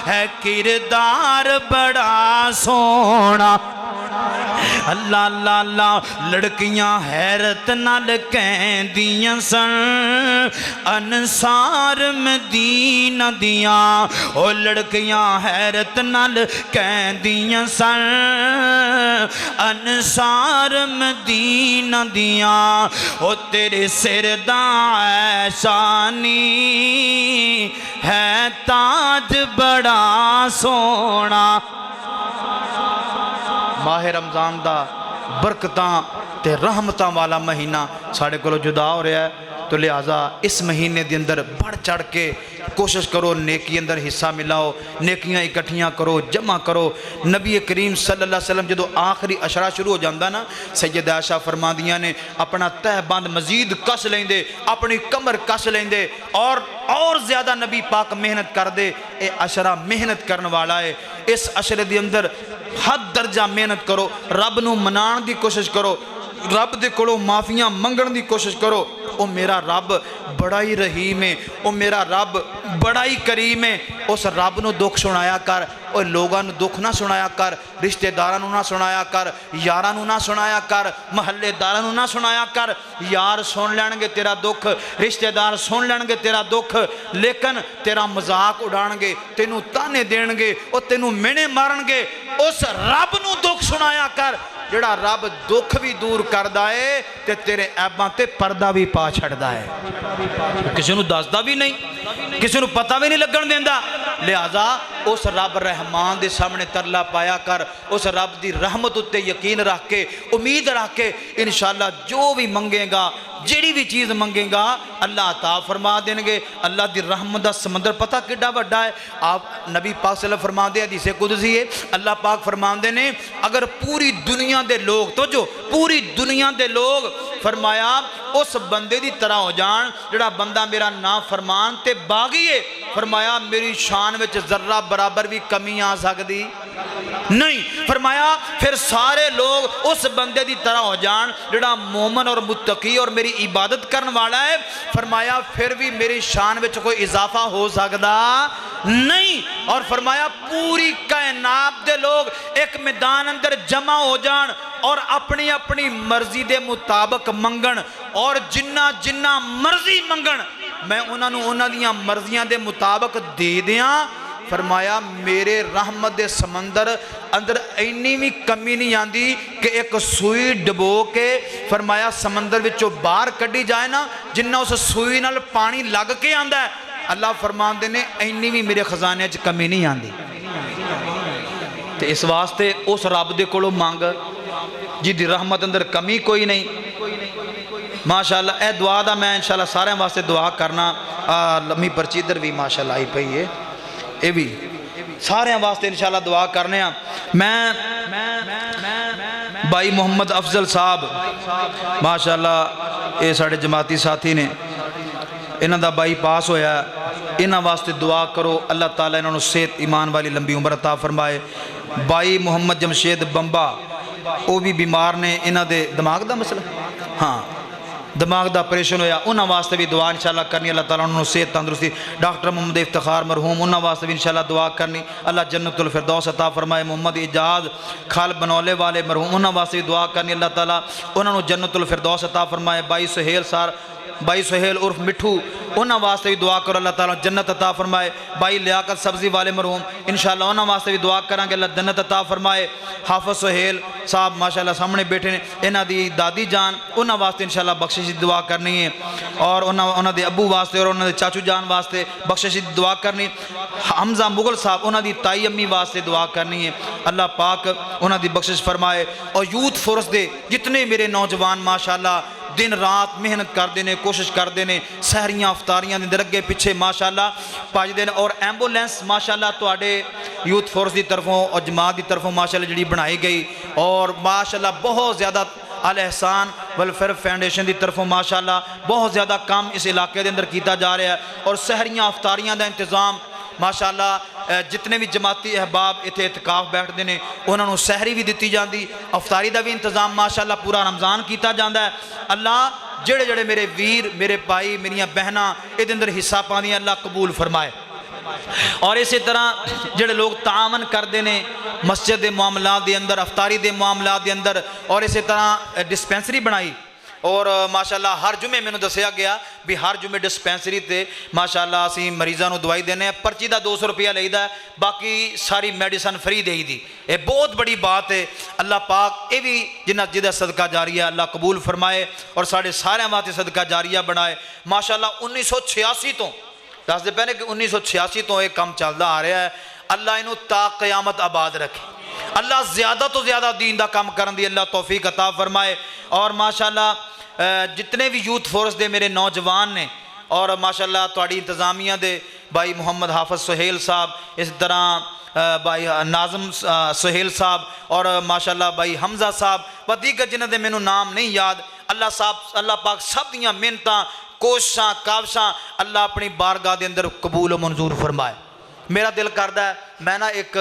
ہے کردار بڑا سونا اللہ اللہ اللہ لڑکیاں حیرت نال کہندیاں سن انصار مدینہ دیاں او لڑکیاں حیرت نال کہندیاں سن انصار مدینہ دیاں او تیرے سر دا عائشانی ہے تاج بڑا سونا ماہ رمضان دا برکتاں تے رحمتاں والا مہینہ ساڑھے کو جدا ہو رہا ہے تو لہٰذا اس مہینے دے اندر بڑھ چڑھ کے کوشش کرو نیکی اندر حصہ ملاؤ نیکیاں اکٹھیاں کرو جمع کرو نبی کریم صلی اللہ علیہ وسلم جدو آخری اشرا شروع ہو جاندہ نا سیدہ عائشہ فرما دیاں نے اپنا تہ باندھ مزید کس لیں دے اپنی کمر کس لیں دے اور زیادہ نبی پاک محنت کر دے اے اشرا محنت کرن والا ہے اس اشرے دے اندر حد درجہ محنت کرو رب نو منان دی کوشش کرو رب دے کولوں معافیاں منگن دی کوشش کرو او میرا رب بڑا ہی رحیم ہے او میرا رب بڑا ہی کریم ہے اس رب نو دکھ سنایا کر او لوگاں نو دکھ نہ سنایا کر رشتہ داراں نو نہ سنایا کر یاراں نو نہ سنایا کر محلے داراں نو نہ سنایا کر یار سن لین گے تیرا دکھ رشتہ دار سن لین گے تیرا دکھ لیکن تیرا مذاق اڑان گے تینوں تانے دین گے او تینوں مینے مارن گے اس رب نو دکھ سنایا کر جڑا رب دکھ بھی دور کر دائے تے تیرے عیباں تے پردہ بھی پا چھڑ دائے کسی نو دسدا بھی نہیں کسی نو پتہ بھی نہیں لگن دیندا لہذا اس رب رحمان دے سامنے ترلا پایا کر اس رب دی رحمت اتے یقین رکھ کے امید رکھ کے انشاءاللہ جو بھی منگے گا جیڑی بھی چیز منگے گا اللہ عطا فرما دیں گے اللہ دی رحمت دا سمندر پتہ کڈا بڑا ہے آپ نبی پاک صلی اللہ علیہ وسلم فرما دے حدیث قدسی ہے اللہ پاک فرما دے نے اگر پوری دنیا دے لوگ تو جو پوری دنیا دے لوگ فرمایا اس بندے دی طرح ہو جان جڑا بندہ میرا نافرمان تے باغی ہے فرمایا میری شان وچ ذرہ برابر بھی کمی آ سکدی نہیں فرمایا پھر سارے لوگ اس بندے دی طرح ہو جان جڑا مومن اور متقی اور میری عبادت کرن والا ہے فرمایا پھر بھی میری شان وچ کوئی اضافہ ہو سکدا نہیں اور فرمایا پوری کائنات دے لوگ ایک میدان اندر جمع ہو جان اور اپنی اپنی مرضی دے مطابق منگن اور جنہ مرضی منگن میں انہاں دیاں مرضیاں دے مطابق دے دیاں فرمایا میرے رحمت دے سمندر اندر اینی بھی کمی نہیں آندی کہ ایک سوئی ڈبو کے فرمایا سمندر وچوں باہر کڈی جائے نا جنہ اس سوئی نال پانی لگ کے آندا ہے اللہ فرمان دے نے اینی بھی میرے خزانے وچ کمی نہیں آندی تے اس واسطے اس رب دے کولوں مانگ جی دی رحمت اندر کمی کوئی نہیں ماشاءاللہ اے دعا دا میں انشاءاللہ سارے واسطے دعا کرنا لمحی پرچی ادھر بھی ماشاءاللہ آئی پئی ہے اے بھی سارے واسطے انشاءاللہ دعا کرنے ہیں میں بھائی محمد افضل صاحب ماشاءاللہ اے ساڑھے جماعتی ساتھی نے انہاں دا بائی پاس ہویا ہے انہاں واسطے دعا کرو اللہ تعالیٰ انہوں نے صحت ایمان والی لمبی عمر عطا فرمائے بائی محمد جمشید بمبا وہ بھی بیمار نے انہاں دے دماغ دا مسئلہ ہاں دماغ دا پریشن ہویا انہاں واسطے بھی دعا انشاءاللہ کرنی اللہ تعالیٰ انہوں نے صحت تندرستی ڈاکٹر محمد افتخار مرحوم انہاں واسطے بھی انشاءاللہ دعا کرنی اللہ جنت الفردوس عطا فرمائے محمد اجاز خال بنولے والے مرحوم انہاں واسطے بھی دعا کرنی اللہ تعالیٰ انہوں نے جنت الفردوس عطا فرمائے بائی سہیل عرف مٹھو انہاں واسطے بھی دعا کرو اللہ تعالیٰ جنت عطا فرمائے بائی لیاقت سبزی والے مرحوم انشاءاللہ انہاں واسطے بھی دعا کریں گے اللہ جنت عطا فرمائے حافظ سہیل صاحب ماشاءاللہ سامنے بیٹھے نے انہاں دی دادی جان انہاں واسطے انشاءاللہ بخشش دی دعا کرنی ہے اور انہاں دے ابو واسطے اور انہاں دے چاچو جان واسطے بخشش دی دعا کرنی حمزہ مغل صاحب انہاں دی تائی امی واسطے دعا کرنی ہے اللہ پاک انہاں دی بخشش فرمائے اور یوتھ فورس دے جتنے میرے نوجوان ماشاءاللہ دن رات محنت کر دینے کوشش کر دینے سہریاں افطاریاں دے درگے پیچھے ماشاءاللہ پاج دینے اور ایمبولینس ماشاءاللہ تو آڑے یوتھ فورس دی طرفوں اور جماعت دی طرفوں ماشاءاللہ جڑی بنائی گئی اور ماشاءاللہ بہت زیادہ الاحسان ویلفیئر فاؤنڈیشن دی طرفوں ماشاءاللہ بہت زیادہ کام اس علاقے دے اندر کیتا جا رہا ہے اور سہریاں افطاریاں دا انتظام ماشاءاللہ جتنے بھی جماعتی احباب اتھے اعتکاف بیٹھ دینے انہوں نے سحری بھی دیتی جاندی افطاری دا بھی انتظام ماشاءاللہ پورا رمضان کیتا جاندہ ہے اللہ جڑے جڑے میرے ویر میرے پائی میریاں بہناں ادھے اندر حصہ پانی اللہ قبول فرمائے اور اسی طرح جڑے لوگ تعاون کر دینے مسجد دے معاملات دے اندر افطاری دے معاملات دے اندر اور اسی طرح ڈسپینسری بنائی اور ماشاءاللہ ہر جمعے میں نے دسیا گیا بھی ہر جمعے ڈسپینسری تے ماشاءاللہ اسی مریضاں نو دوائی دینے ہیں پرچی دا 200 روپیہ لئی دا ہے باقی ساری میڈیسن فری دے دی یہ بہت بڑی بات ہے اللہ پاک یہ بھی جنہ جدہ صدقہ جاریہ اللہ قبول فرمائے اور ساڑھے سارے ہمارے صدقہ جاریہ بنائے ماشاءاللہ 1986 تو دس دے پہنے کہ 1986 تو ایک کام چلدا آ رہا ہے اللہ انہوں تا قیامت آباد رکھے اللہ زیادہ تو زیادہ دین دا کام کرن دی اللہ توفیق عطا فرمائے اور ماشاءاللہ جتنے بھی یوتھ فورس دے میرے نوجوان نے اور ماشاءاللہ تواڈی انتظامیہ دے بھائی محمد حافظ سہیل صاحب اس طرح بھائی ناظم سہیل صاحب اور ماشاءاللہ بھائی حمزہ صاحب و دیگر جنہ دے میں نام نہیں یاد اللہ پاک سب دیاں محنتاں کوششاں کاوشاں اللہ اپنی بارگاہ دے اندر قبول و منظور فرمائے میرا دل کردہ ہے میں نا ایک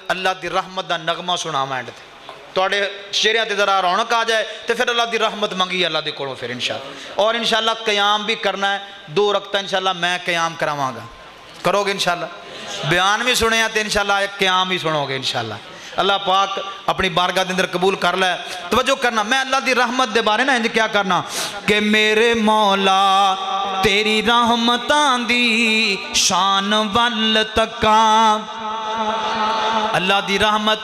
اللہ دی رحمت دا نغمہ سنا مینڈ تھے توڑے شیریاں تے ذرا رونق آ جائے تو پھر اللہ دی رحمت منگی اللہ دے کولوں پھر انشاءاللہ اور انشاءاللہ قیام بھی کرنا ہے 2 رکعتاں انشاءاللہ میں قیام کراواں گا کرو گے انشاءاللہ بیان بھی سنے ہیں تو انشاءاللہ ایک قیام بھی سنو گے انشاءاللہ اللہ پاک اپنی بارگاہ دے اندر قبول کر لے توجہ کرنا میں اللہ دی رحمت دے بارے نا انج کیا کرنا کہ میرے مولا تیری رحمتاں دی شان وال تکاں اللہ دی رحمت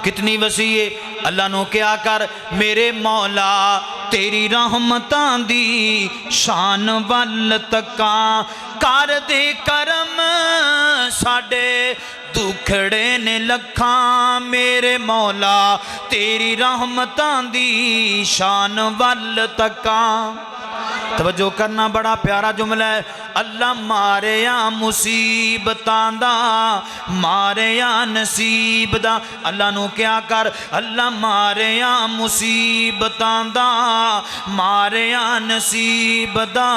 کتنی وسیع ہے اللہ نو کیا کر میرے مولا تیری رحمتاں دی شان وال تکاں کر دے کرم ساڑے دکھڑے نے لکھاں میرے مولا تیری رحمتاں دی شان وال تکاں توجہ کرنا بڑا پیارا جملہ ہے اللہ مارے یا مصیبتاں دا مارے یا نصیب دا اللہ نو کیا کر اللہ مارے یا مصیبتاں دا مارے یا نصیب دا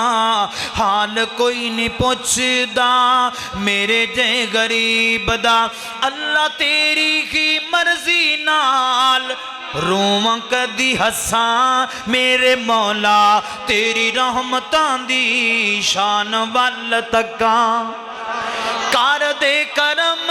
حال کوئی نہیں پوچھ دا میرے جے غریب دا اللہ تیری ہی مرضی نال روماں کدی ہساں میرے مولا تیری رحمتاں دی شان وال تکاں کر دے کرم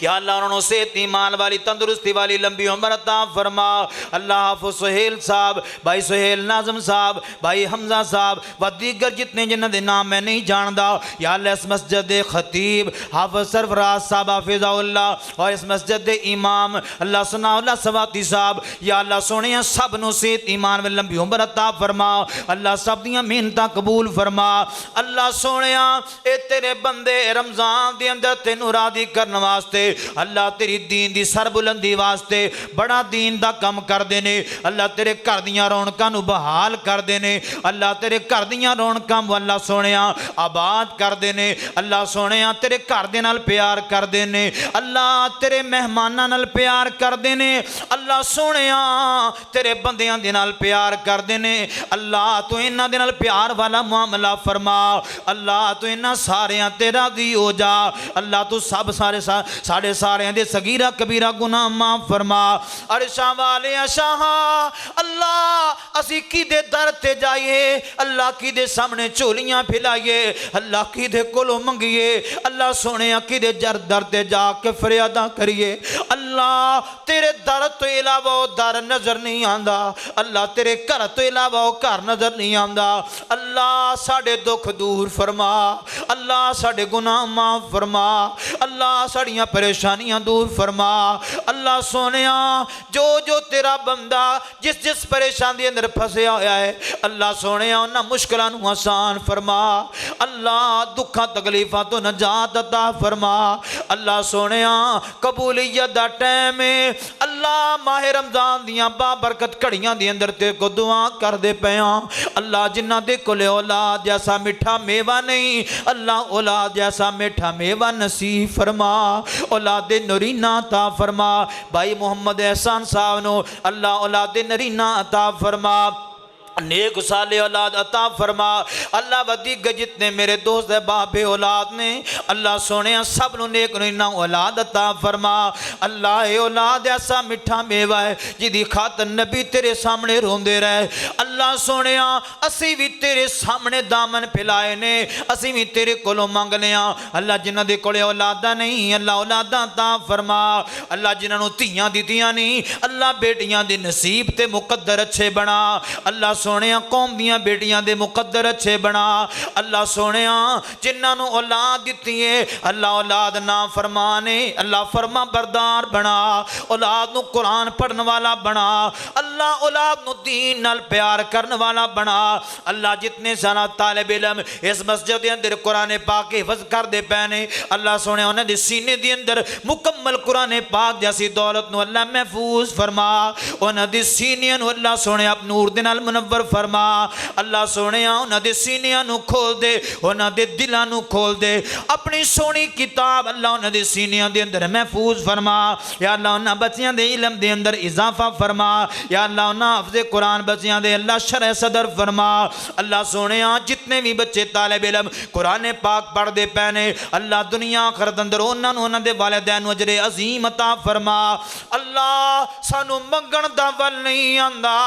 یا اللہ انہوں صحت ایمان والی تندرستی والی لمبی عمر عطا فرما۔ اللہ حافظ سہیل صاحب، بھائی سہیل ناظم صاحب، بھائی حمزہ صاحب و دیگر جتنے جنہاں دے نام میں نہیں جاندا، یا اللہ اس مسجد دے خطیب حافظ سرفراز صاحب حافظہ اللہ، اور اس مسجد دے امام اللہ ثناء اللہ سواتی صاحب، یا اللہ سونیاں سب نو صحت ایمان میں لمبی عمر عطا فرما۔ اللہ سب دیاں محنتاں قبول فرما۔ اللہ سونیاں اے تیرے بندے رمضان دے اندر تینوں راضی کرن واسطے، اللہ تیری دین دی سر بلندی واسطے بڑا دین دا کم کر دینے، اللہ تیرے گھر دیاں رونقاں نو بحال کر دینے، اللہ تیرے گھر دیاں رونقاں اللہ سونیاں آباد کر دینے، اللہ سونیاں تیرے گھر دے نال پیار کر دینے، اللہ تیرے مہماناں نال پیار کر دینے، اللہ سونیاں تیرے بندیاں دے نال پیار کر دینے، اللہ تو انہاں دے نال پیار والا معاملہ فرما، اللہ تو انہاں ساریاں تیرا دی ہو جا، اللہ تو سب ساڑھے سارے دے صغیرہ کبیرہ گناہ معاف فرما۔ عرشاں والے شاہ اللہ اسی کی دے در تے جائیے، اللہ کی دے سامنے چولیاں پھلائیے، اللہ کی دے کولو منگیے، اللہ سونے کی دے در تے جا کے فریاداں کریے، اللہ تیرے در تو علاوہ در نظر نہیں آندا، اللہ تیرے گھر تو علاوہ گھر نظر نہیں آندا، اللہ ساڑھے دکھ دور فرما، اللہ ساڑھے گناہ معاف فرما، اللہ ساڑھیاں پریشانیاں دور فرما، اللہ سونیاں جو تیرا بندہ جس پریشان دے اندر پھسے آیا ہے، اللہ سونیاں انہاں مشکلان نو آسان فرما، اللہ دکھاں تکلیفاں تو نجات عطا فرما، اللہ سونیاں قبولیت دا ٹائم ہے، اللہ ماہ رمضان دیاں بابرکت کڑیاں دے اندر تے کو دعا کر دے پیاں، اللہ جنہ دے کلے اولاد جیسا میٹھا میوہ نہیں، اللہ اولاد جیسا میٹھا میوہ نصیب فرما، اولاد نرینہ عطا فرما، بھائی محمد احسان صاحب نو اللہ اولاد نرینہ عطا فرما، نیک صالح اولاد عطا فرما، اللہ ودیگ جتنے میرے دوست باپ اولاد نے اللہ سونے سب نو نیک نرینہ اولاد عطا فرما، اللہ اولاد ایسا مٹھا میوہ ہے جدی خاطر نبی تیرے سامنے روندے رہے، اللہ سونے اسی بھی تیرے سامنے دامن پھلائے نے، اسی بھی تیرے کولو مانگنے اللہ جنہ دے کولے اولادہ نہیں اللہ اولادہ عطا فرما، اللہ جنہ نو تیاں دیتیاں نہیں اللہ بیٹیاں دے نصیب تے مقدر اچھے بنا، اللہ سونیاں قوم دیاں بیٹیاں دے مقدر اچھے بنا، اللہ سونیاں جنہاں نو اولاد دیتی ہے اللہ اولاد نہ فرمانے اللہ فرما بردار بنا، اولاد نو قرآن پڑھن والا بنا، اللہ اولاد نو دین نال پیار کرن والا بنا، اللہ جتنے سارا طالب علم اس مسجد دے اندر قرآن پاک حفظ کر دے پینے اللہ سونے انہیں دے سینے دے اندر مکمل قرآن پاک جیسی دولت نو اللہ محفوظ فرما، انہیں دے سینے نو اللہ سونے اپ نور دے نال منور فرما، اللہ سونے انہیں دے سینے نو کھول دے انہیں دے دلہ نو کھول دے، اپنی سونی کتاب اللہ انہیں دے سینے دے اندر محفوظ فرما، یا اللہ انہیں بچیاں دے علم دے اندر اضافہ فرما، یا اللہ انہیں حفظ قرآن بچیاں دے اللہ شرح صدر فرما، اللہ سونے جتنے بھی بچے طالب علم قرآن پاک پڑھ دے پینے اللہ دنیا آخرت اندر انہوں دے والدین وجر عظیم عطا فرما، اللہ سانو منگن دا ول نہیں آندا،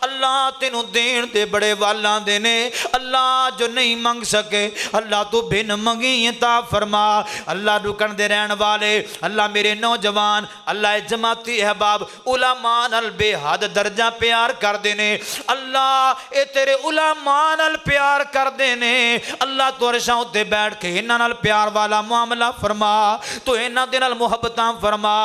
اللہ تینو دین دے بڑے والاں دینے، اللہ جو نہیں منگ سکے اللہ تو بن منگی عطا فرما، اللہ رکن دے رہن والے اللہ میرے نوجوان اللہ جماعتی احباب علماء نال بے حد درجہ پیار کر دینے، اللہ اے تیرے علماء نال پیار کر دینے، اللہ تو عرشاں تے بیٹھ کے انہاں نال پیار والا معاملہ فرما، تو انہاں دے نال محبتاں فرما،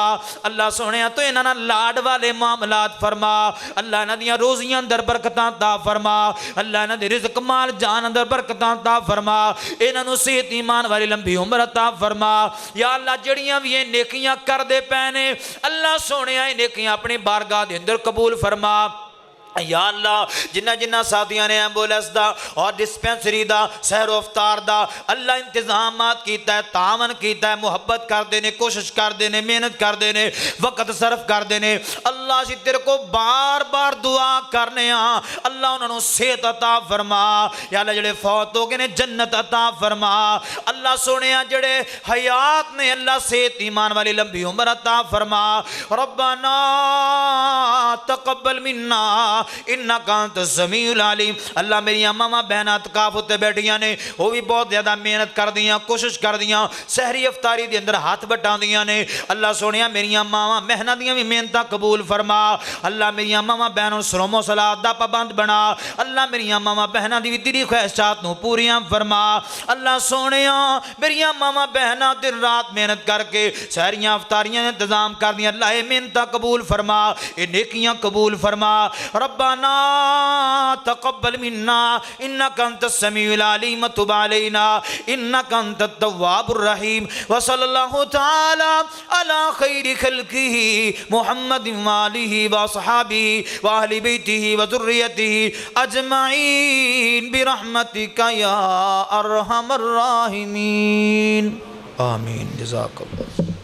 اللہ سونے تو انہاں نال لاڈ والے معاملات فرما، اللہ انہاں دیاں روزیاں اندر برکتاں عطا فرما، اللہ انہاں دے رزق مال جان اندر برکتاں عطا فرما، انہاں نو صحت ایمان والی لمبی عمر عطا فرما، یا اللہ جڑیاں بھی یہ نیکیاں کر دے پینے اللہ سونے نیکیاں اپنی بارگاہ دے اندر قبول فرما، یا اللہ جنہ جنہ ساتھیاں نے ایمبولنس دا اور ڈسپینسری دا سحر و افطار دا اللہ انتظامات کیتا ہے تعاون کیتا ہے محبت کر دینے کوشش کر دینے محنت کر دینے وقت صرف کر دینے اللہ سے تیرے کو بار بار دعا کرنے اللہ انہوں صحت عطا فرما، یا اللہ جڑے فوت ہو گئے نے جنت عطا فرما، اللہ سونے جڑے حیات نے اللہ صحت ایمان والی لمبی عمر عطا فرما، ربنا تقبل منا انک انت السمیع العلیم۔ اللہ میری ماما بہناں اعتکاف ہوتے بیٹھیاں نے، وہ بھی بہت زیادہ محنت کر دیاں، کوشش کر دیاں، سحری افطاری دے اندر ہاتھ بٹا دیاں نے۔ اللہ سونیا میری ماما بہناں دیاں بھی محنتاں قبول فرما۔ اللہ میری ماما بہنوں سلوم و صلاۃ دا پابند بنا۔ اللہ میری ماما بہناں دی بھی دلی خواہشات نو پوریاں فرما۔ اللہ سونیا میری ماما بہناں دن رات محنت کر کے سحریاں افطاریاں انتظام کر دیا، اللہ اے محنتاں قبول فرما، اے نیکیاں قبول فرما۔ ربنا تقبل منا انک انت السمیع العلیم وتب علینا انک انت التواب الرحیم۔ وصلی اللہ تعالی علی خیر خلقہ محمد وآلہ واصحابہ واہل بیتہ وذریتہ اجمعین برحمتک یا ارحم الراحمین۔ آمین۔ جزاک اللہ۔